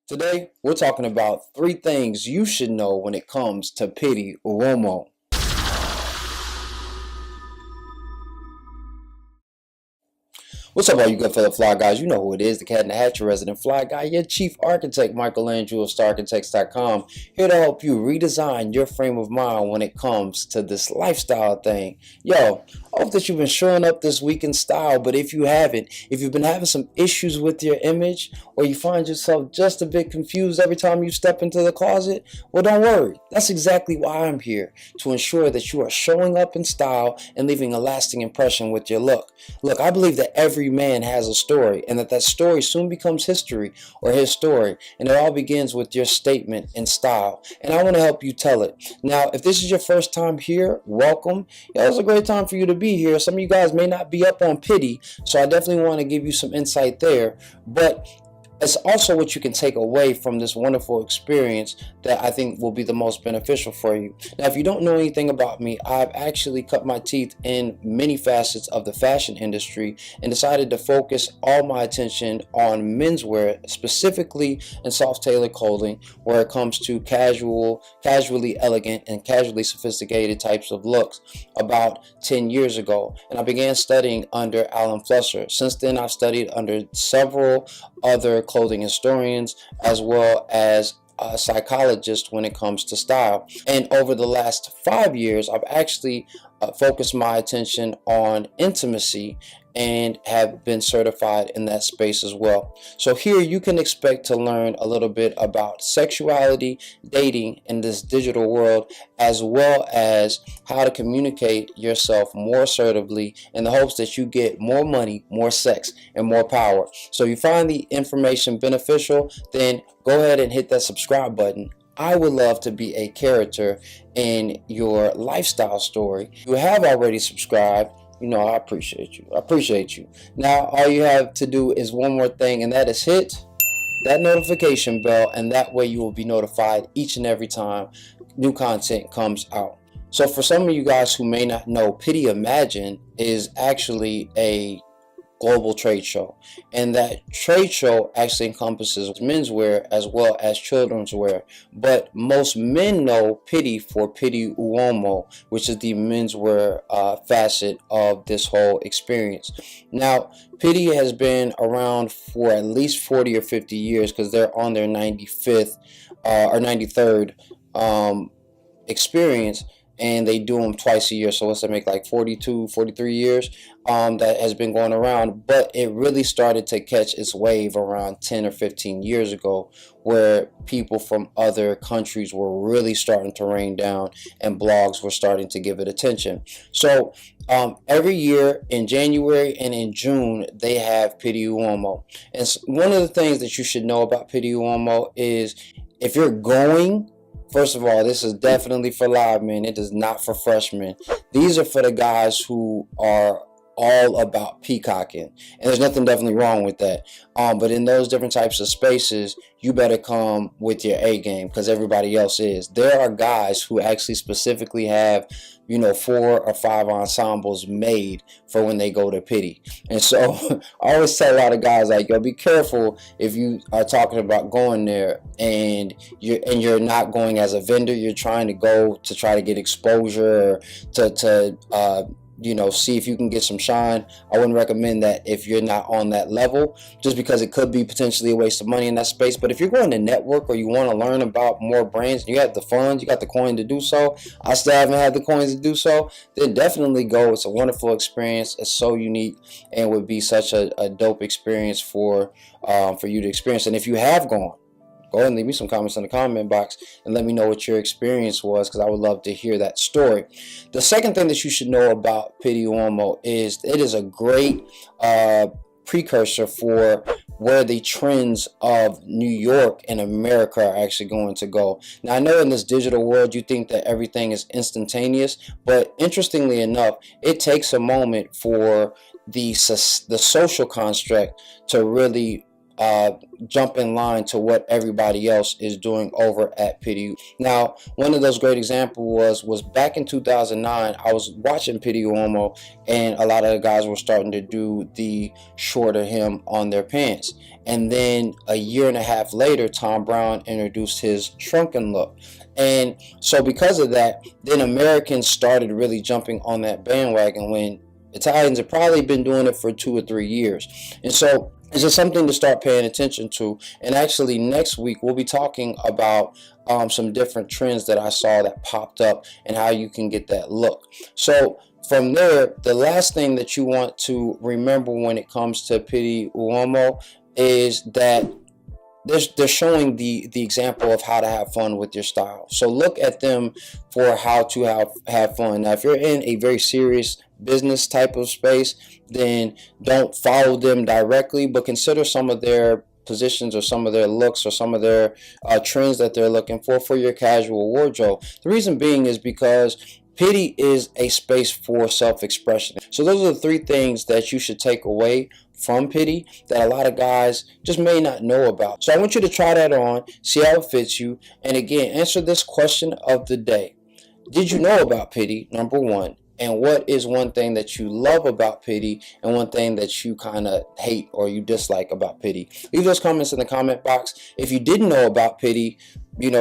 Today, we're talking about three things you should know when it comes to Pitti Uomo. What's up, all you good fellow fly guys? You know who it is, the Cat in the Hat, your resident fly guy, your chief architect, Michelangelo of StarArchitects.com, here to help you redesign your frame of mind when it comes to this lifestyle thing. Yo, I hope that you've been showing up this week in style, but if you haven't, if you've been having some issues with your image, or you find yourself just a bit confused every time you step into the closet, well, don't worry. That's exactly why I'm here, to ensure that you are showing up in style and leaving a lasting impression with your look. Look, I believe that every man has a story, and that story soon becomes history or his story, and it all begins with your statement and style, and I want to help you tell it. Now, if this is your first time here, welcome. It's a great time for you to be here. Some of you guys may not be up on Pitti, so I definitely want to give you some insight there, but it's also what you can take away from this wonderful experience that I think will be the most beneficial for you. Now, if you don't know anything about me, I've actually cut my teeth in many facets of the fashion industry and decided to focus all my attention on menswear, specifically in soft tailored clothing, where it comes to casually elegant, and casually sophisticated types of looks about 10 years ago. And I began studying under Alan Flusser. Since then, I've studied under several other clothing historians as well as psychologists when it comes to style. And over the last 5 years, I've actually focused my attention on intimacy and have been certified in that space as well. So here you can expect to learn a little bit about sexuality, dating in this digital world, as well as how to communicate yourself more assertively in the hopes that you get more money, more sex, and more power. So if you find the information beneficial, then go ahead and hit that subscribe button. I would love to be a character in your lifestyle story. If you have already subscribed, I appreciate you. I appreciate you. Now, all you have to do is one more thing, and that is hit that notification bell, and that way you will be notified each and every time new content comes out. So for some of you guys who may not know, Pitti Imagine is actually a global trade show, and that trade show actually encompasses menswear as well as children's wear, but most men know Pitti for Pitti Uomo, which is the menswear facet of this whole experience. Now, Pitti has been around for at least 40 or 50 years, because they're on their 95th or 93rd experience, and they do them twice a year. So what's that make, like 42, 43 years that has been going around. But it really started to catch its wave around 10 or 15 years ago, where people from other countries were really starting to rain down, and blogs were starting to give it attention. So every year in January and in June, they have Pitti Uomo. And one of the things that you should know about Pitti Uomo is, if you're going, first of all, this is definitely for live men. It is not for freshmen. These are for the guys who are all about peacocking, and there's nothing definitely wrong with that. But in those different types of spaces, you better come with your A game, because everybody else is. There are guys who actually specifically have 4 or 5 ensembles made for when they go to Pitti. And so I always tell a lot of guys, like, yo, be careful if you are talking about going there and you're not going as a vendor. You're trying to go to try to get exposure, or to see if you can get some shine. I wouldn't recommend that if you're not on that level, just because it could be potentially a waste of money in that space. But if you're going to network, or you want to learn about more brands, and you have the funds, you got the coin to do so, I still haven't had the coins to do so, then definitely go. It's a wonderful experience. It's so unique, and would be such a dope experience for you to experience. And if you have gone, go ahead and leave me some comments in the comment box and let me know what your experience was, because I would love to hear that story. The second thing that you should know about Pitti Uomo is it is a great precursor for where the trends of New York and America are actually going to go. Now, I know in this digital world, you think that everything is instantaneous, but interestingly enough, it takes a moment for the social construct to really jump in line to what everybody else is doing over at Pitti. Now, one of those great examples was back in 2009. I was watching Pitti Uomo, and a lot of the guys were starting to do the shorter hem on their pants. And then a year and a half later, Tom Brown introduced his shrunken look. And so because of that, then Americans started really jumping on that bandwagon when Italians have probably been doing it for 2 or 3 years. And so it's just something to start paying attention to. And actually, next week we'll be talking about some different trends that I saw that popped up and how you can get that look. So from there, the last thing that you want to remember when it comes to Pitti Uomo is that they're showing the example of how to have fun with your style. So look at them for how to have fun. Now, if you're in a very serious business type of space, then don't follow them directly, but consider some of their positions or some of their looks or some of their trends that they're looking for your casual wardrobe. The reason being is because Pitti is a space for self-expression. So those are the 3 things that you should take away from Pitti that a lot of guys just may not know about. So I want you to try that on, see how it fits you, and again, answer this question of the day. Did you know about Pitti, number 1? And what is one thing that you love about Pitti and one thing that you kind of hate or you dislike about Pitti? Leave those comments in the comment box. If you didn't know about Pitti,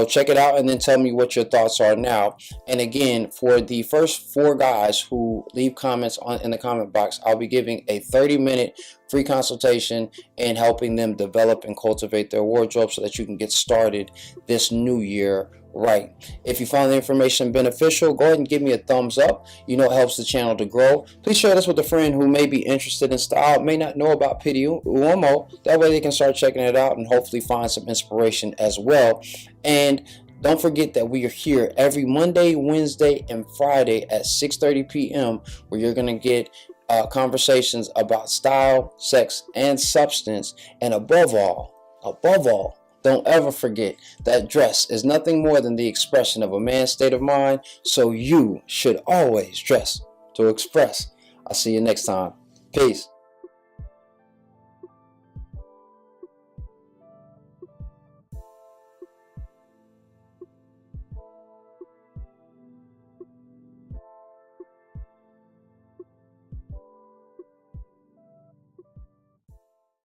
check it out and then tell me what your thoughts are now. And again, for the first 4 guys who leave comments in the comment box, I'll be giving a 30-minute free consultation and helping them develop and cultivate their wardrobe so that you can get started this new year right. If you found the information beneficial, go ahead and give me a thumbs up. It helps the channel to grow. Please share this with a friend who may be interested in style, may not know about Pitti Uomo. That way they can start checking it out and hopefully find some inspiration as well. And don't forget that we are here every Monday, Wednesday, and Friday at 6:30 p.m. where you're going to get conversations about style, sex, and substance. And above all, don't ever forget that dress is nothing more than the expression of a man's state of mind, so you should always dress to express. I'll see you next time. Peace.